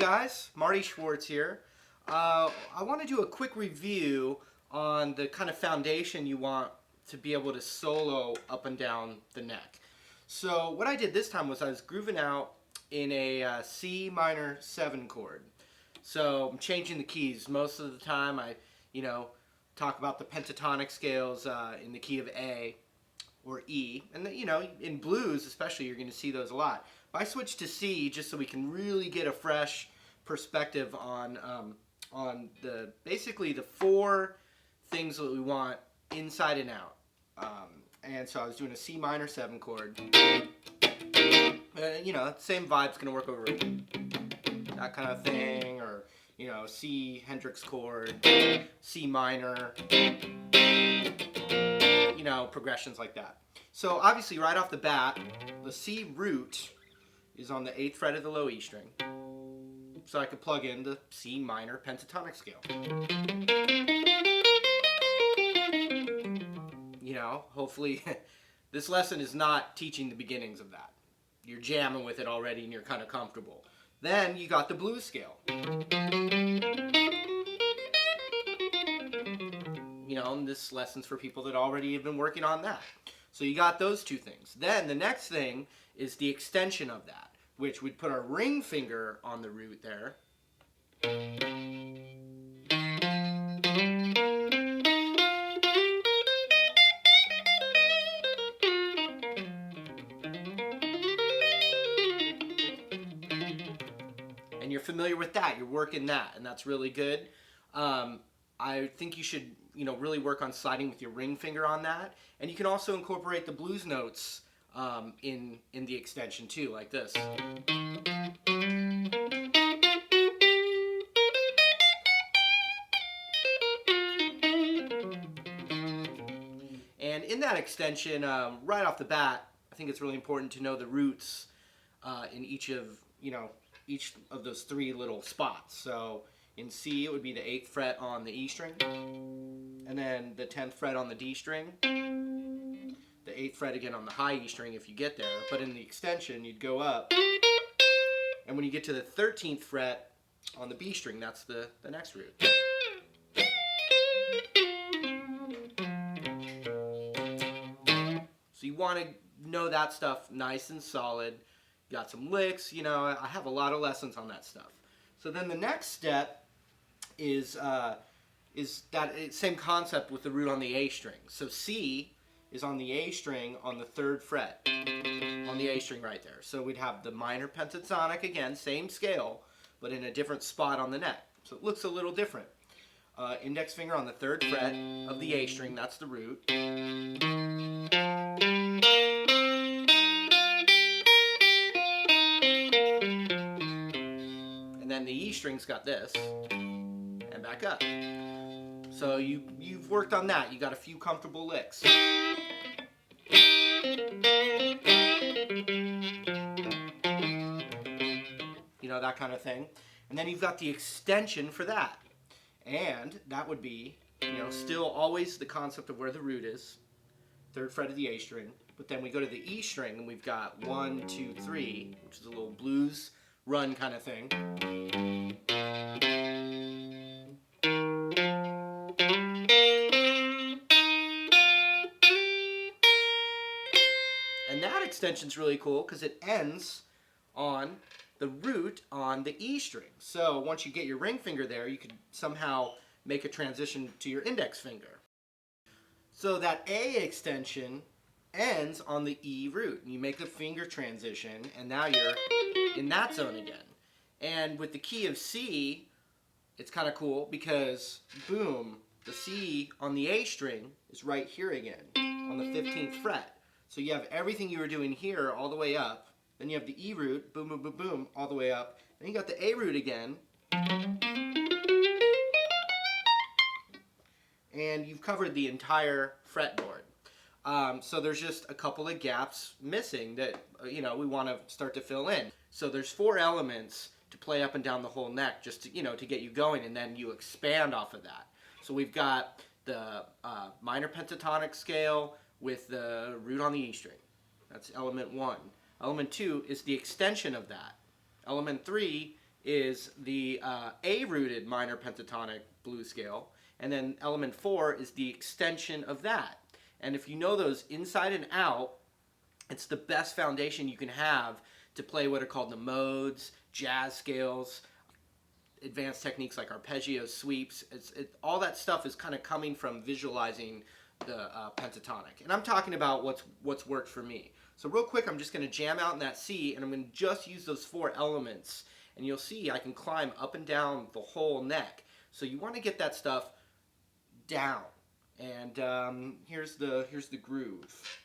guys, Marty Schwartz here. I want to do a quick review on the kind of foundation you want to be able to solo up and down the neck. So what I did this time was I was grooving out in a C minor 7 chord. So I'm changing the keys. Most of the time I, talk about the pentatonic scales in the key of A or E. And in blues especially, you're going to see those a lot. But I switched to C just so we can really get a fresh perspective on basically the 4 things that we want inside and out. And so I was doing a C minor 7 chord. Same vibe's going to work over that kind of thing, or C Hendrix chord, C minor, progressions like that. So obviously right off the bat, the C root is on the 8th fret of the low E string. So I could plug in the C minor pentatonic scale. Hopefully this lesson is not teaching the beginnings of that. You're jamming with it already and you're kind of comfortable. Then you got the blues scale. And this lesson's for people that already have been working on that. So you got those 2 things. Then the next thing is the extension of that, which we'd put our ring finger on the root there. And you're familiar with that, you're working that, and that's really good. I think you should, really work on sliding with your ring finger on that. And you can also incorporate the blues notes in the extension too, like this. And in that extension, right off the bat, I think it's really important to know the roots in each of those 3 little spots. So in C, it would be the 8th fret on the E string, and then the 10th fret on the D string, the 8th fret again on the high E string if you get there, but in the extension, you'd go up, and when you get to the 13th fret on the B string, that's the next root. So you want to know that stuff nice and solid. You got some licks, I have a lot of lessons on that stuff. So then the next step is that same concept with the root on the A string. So C is on the A string on the 3rd fret on the A string right there. So we'd have the minor pentatonic again, same scale, but in a different spot on the neck. So it looks a little different. Index finger on the 3rd fret of the A string, that's the root. And then the E string's got this, and back up. So you've worked on that. You got a few comfortable licks. That kind of thing. And then you've got the extension for that. And that would be, still always the concept of where the root is, 3rd fret of the A string. But then we go to the E string and we've got 1, 2, 3, which is a little blues run kind of thing. And that extension's really cool because it ends on the root on the E string. So once you get your ring finger there, you could somehow make a transition to your index finger. So that A extension ends on the E root. And you make the finger transition, and now you're in that zone again. And with the key of C, it's kind of cool because, boom, the C on the A string is right here again on the 15th fret. So you have everything you were doing here all the way up. Then you have the E root, boom, boom, boom, boom, all the way up. Then you got the A root again. And you've covered the entire fretboard. So there's just a couple of gaps missing that, we want to start to fill in. So there's 4 elements to play up and down the whole neck just to, to get you going, and then you expand off of that. So we've got the minor pentatonic scale with the root on the E string. That's element 1. Element 2 is the extension of that. Element 3 is the A-rooted minor pentatonic blues scale, and then element 4 is the extension of that. And if you know those inside and out, it's the best foundation you can have to play what are called the modes, jazz scales, advanced techniques like arpeggios, sweeps. All that stuff is kind of coming from visualizing the pentatonic. And I'm talking about what's worked for me. So real quick, I'm just going to jam out in that C, and I'm going to just use those 4 elements. And you'll see I can climb up and down the whole neck. So you want to get that stuff down. And here's the groove.